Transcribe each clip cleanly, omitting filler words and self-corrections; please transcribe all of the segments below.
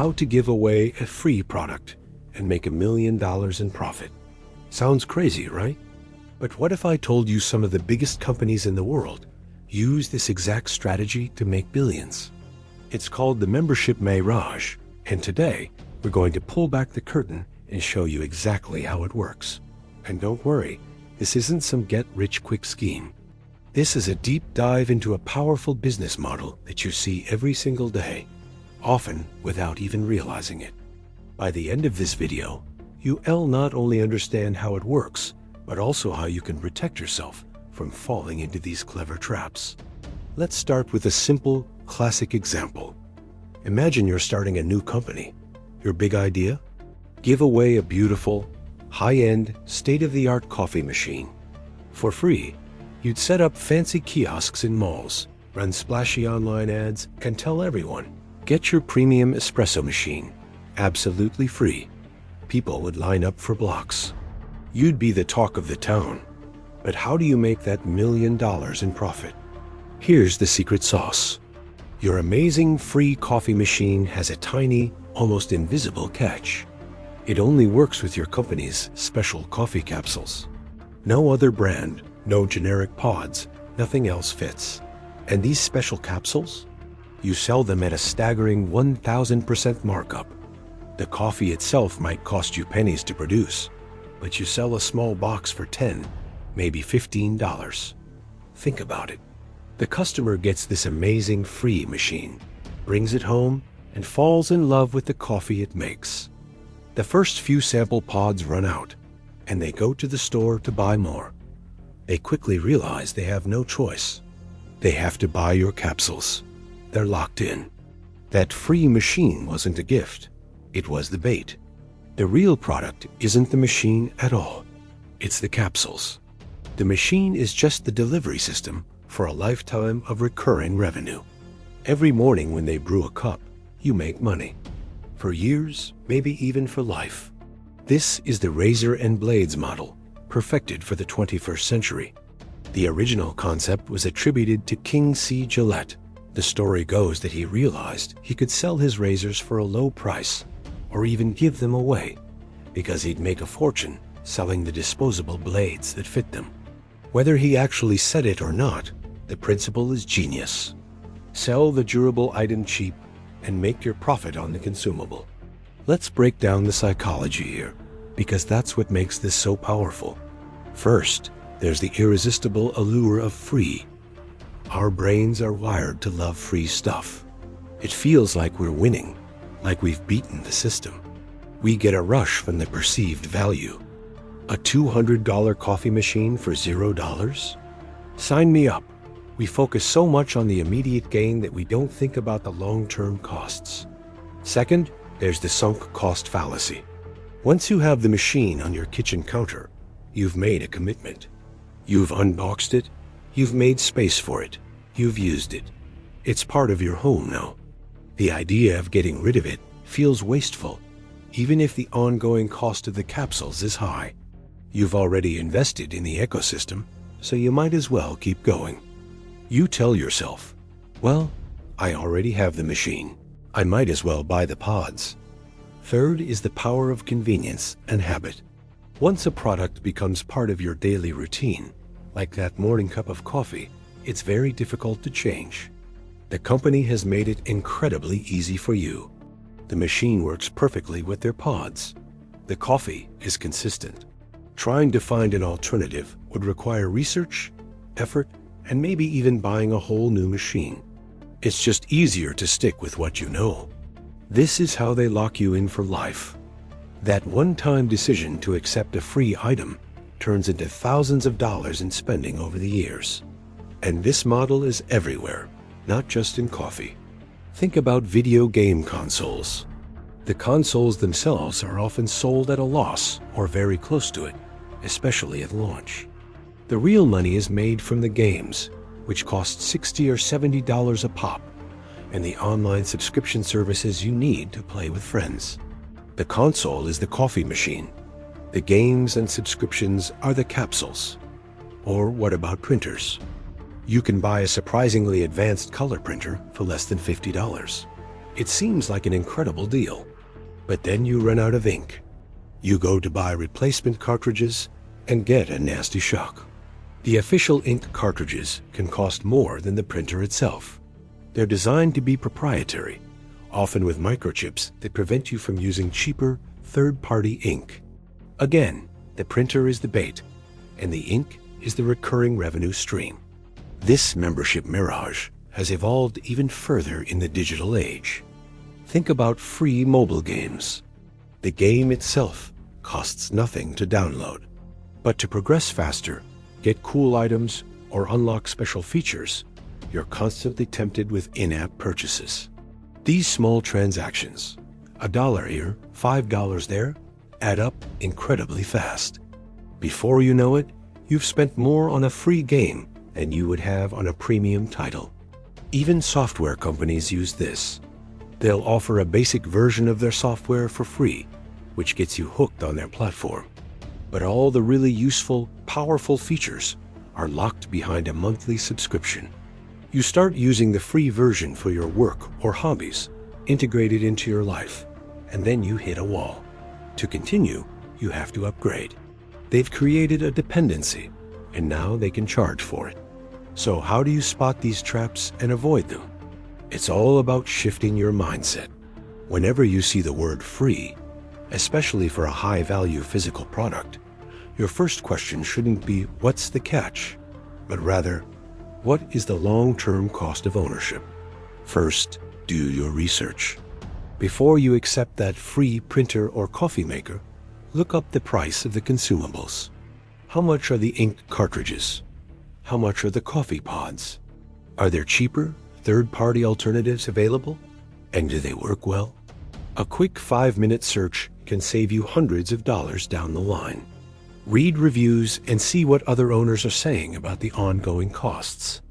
how to give away a free product and make $1 million in profit. Sounds crazy, right? But what if I told you some of the biggest companies in the world use this exact strategy to make billions? It's called the membership mirage, and today we're going to pull back the curtain and show you exactly how it works. And don't worry, this isn't some get-rich-quick scheme. This is a deep dive into a powerful business model that you see every single day, often without even realizing it. By the end of this video, you'll not only understand how it works, but also how you can protect yourself from falling into these clever traps. Let's start with a simple, classic example. Imagine you're starting a new company. Your big idea? Give away a beautiful, high-end, state-of-the-art coffee machine. For free, you'd set up fancy kiosks in malls, run splashy online ads, and tell everyone, get your premium espresso machine, absolutely free. People would line up for blocks. You'd be the talk of the town. But how do you make that $1 million in profit? Here's the secret sauce. Your amazing free coffee machine has a tiny, almost invisible catch. It only works with your company's special coffee capsules. No other brand, no generic pods, nothing else fits. And these special capsules? You sell them at a staggering 1,000% markup. The coffee itself might cost you pennies to produce, but you sell a small box for $10, maybe $15. Think about it. The customer gets this amazing free machine, brings it home, and falls in love with the coffee it makes. The first few sample pods run out, and they go to the store to buy more. They quickly realize they have no choice. They have to buy your capsules. They're locked in. That free machine wasn't a gift. It was the bait. The real product isn't the machine at all. It's the capsules. The machine is just the delivery system for a lifetime of recurring revenue. Every morning when they brew a cup, you make money. For years, maybe even for life. This is the razor and blades model, perfected for the 21st century. The original concept was attributed to King C. Gillette. The story goes that he realized he could sell his razors for a low price, or even give them away, because he'd make a fortune selling the disposable blades that fit them. Whether he actually said it or not, the principle is genius. Sell the durable item cheap and make your profit on the consumable. Let's break down the psychology here, because that's what makes this so powerful. First, there's the irresistible allure of free. Our brains are wired to love free stuff. It feels like we're winning, like we've beaten the system. We get a rush from the perceived value. A $200 coffee machine for $0? Sign me up. We focus so much on the immediate gain that we don't think about the long-term costs. Second, there's the sunk cost fallacy. Once you have the machine on your kitchen counter, you've made a commitment. You've unboxed it, you've made space for it, you've used it. It's part of your home now. The idea of getting rid of it feels wasteful, even if the ongoing cost of the capsules is high. You've already invested in the ecosystem, so you might as well keep going. You tell yourself, well, I already have the machine. I might as well buy the pods. Third is the power of convenience and habit. Once a product becomes part of your daily routine, like that morning cup of coffee, it's very difficult to change. The company has made it incredibly easy for you. The machine works perfectly with their pods. The coffee is consistent. Trying to find an alternative would require research, effort, and maybe even buying a whole new machine. It's just easier to stick with what you know. This is how they lock you in for life. That one-time decision to accept a free item turns into thousands of dollars in spending over the years. And this model is everywhere, not just in coffee. Think about video game consoles. The consoles themselves are often sold at a loss or very close to it, especially at launch. The real money is made from the games, which cost $60 or $70 a pop, and the online subscription services you need to play with friends. The console is the coffee machine. The games and subscriptions are the capsules. Or what about printers? You can buy a surprisingly advanced color printer for less than $50. It seems like an incredible deal. But then you run out of ink. You go to buy replacement cartridges and get a nasty shock. The official ink cartridges can cost more than the printer itself. They're designed to be proprietary, often with microchips that prevent you from using cheaper, third-party ink. Again, the printer is the bait, and the ink is the recurring revenue stream. This membership mirage has evolved even further in the digital age. Think about free mobile games. The game itself costs nothing to download. But to progress faster, get cool items, or unlock special features, you're constantly tempted with in-app purchases. These small transactions, $1 here, $5 there, add up incredibly fast. Before you know it, you've spent more on a free game than you would have on a premium title. Even software companies use this. They'll offer a basic version of their software for free, which gets you hooked on their platform. But all the really useful, powerful features are locked behind a monthly subscription. You start using the free version for your work or hobbies, integrated into your life, and then you hit a wall. To continue, you have to upgrade. They've created a dependency, and now they can charge for it. So how do you spot these traps and avoid them? It's all about shifting your mindset. Whenever you see the word free, especially for a high-value physical product, your first question shouldn't be, what's the catch? But rather, what is the long-term cost of ownership? First, do your research. Before you accept that free printer or coffee maker, look up the price of the consumables. How much are the ink cartridges? How much are the coffee pods? Are there cheaper, third-party alternatives available? And do they work well? A quick 5-minute search can save you hundreds of dollars down the line. Read reviews and see what other owners are saying about the ongoing costs.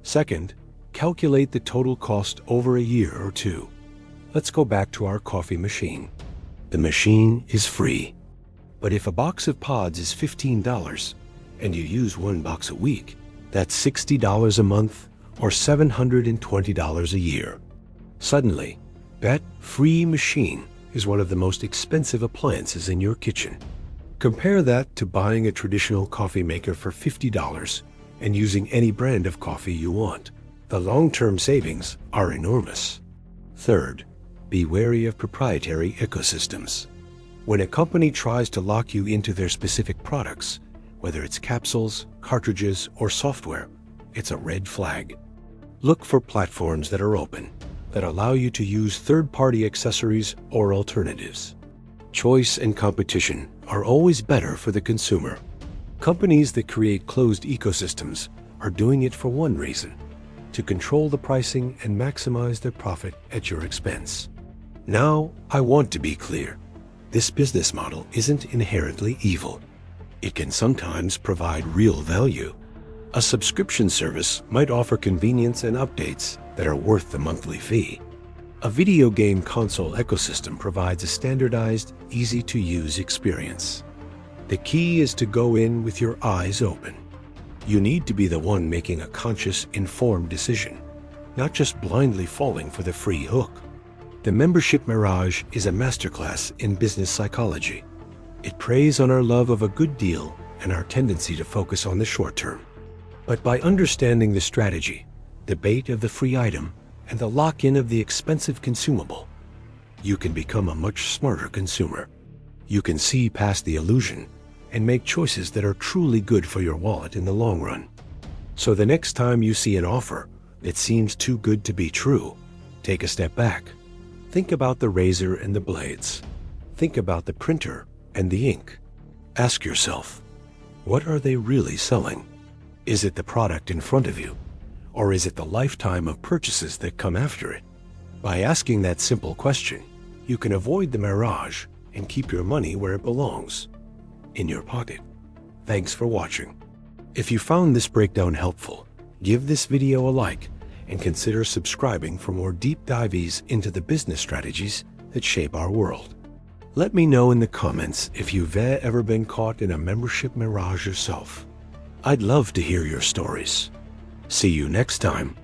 Second, calculate the total cost over a year or two. Let's go back to our coffee machine. The machine is free. But if a box of pods is $15 and you use one box a week, that's $60 a month or $720 a year. Suddenly, that free machine is one of the most expensive appliances in your kitchen. Compare that to buying a traditional coffee maker for $50 and using any brand of coffee you want. The long-term savings are enormous. Third, be wary of proprietary ecosystems. When a company tries to lock you into their specific products, whether it's capsules, cartridges, or software, it's a red flag. Look for platforms that are open, that allow you to use third-party accessories or alternatives. Choice and competition are always better for the consumer. Companies that create closed ecosystems are doing it for one reason: to control the pricing and maximize their profit at your expense. Now, I want to be clear. This business model isn't inherently evil. It can sometimes provide real value. A subscription service might offer convenience and updates that are worth the monthly fee. A video game console ecosystem provides a standardized, easy-to-use experience. The key is to go in with your eyes open. You need to be the one making a conscious, informed decision, not just blindly falling for the free hook. The membership mirage is a masterclass in business psychology. It preys on our love of a good deal and our tendency to focus on the short term. But by understanding the strategy, the bait of the free item, and the lock-in of the expensive consumable, you can become a much smarter consumer. You can see past the illusion and make choices that are truly good for your wallet in the long run. So the next time you see an offer that seems too good to be true, take a step back. Think about the razor and the blades. Think about the printer and the ink. Ask yourself, what are they really selling? Is it the product in front of you? Or is it the lifetime of purchases that come after it? By asking that simple question, you can avoid the mirage and keep your money where it belongs, in your pocket. Thanks for watching. If you found this breakdown helpful, give this video a like and consider subscribing for more deep dives into the business strategies that shape our world. Let me know in the comments if you've ever been caught in a membership mirage yourself. I'd love to hear your stories. See you next time.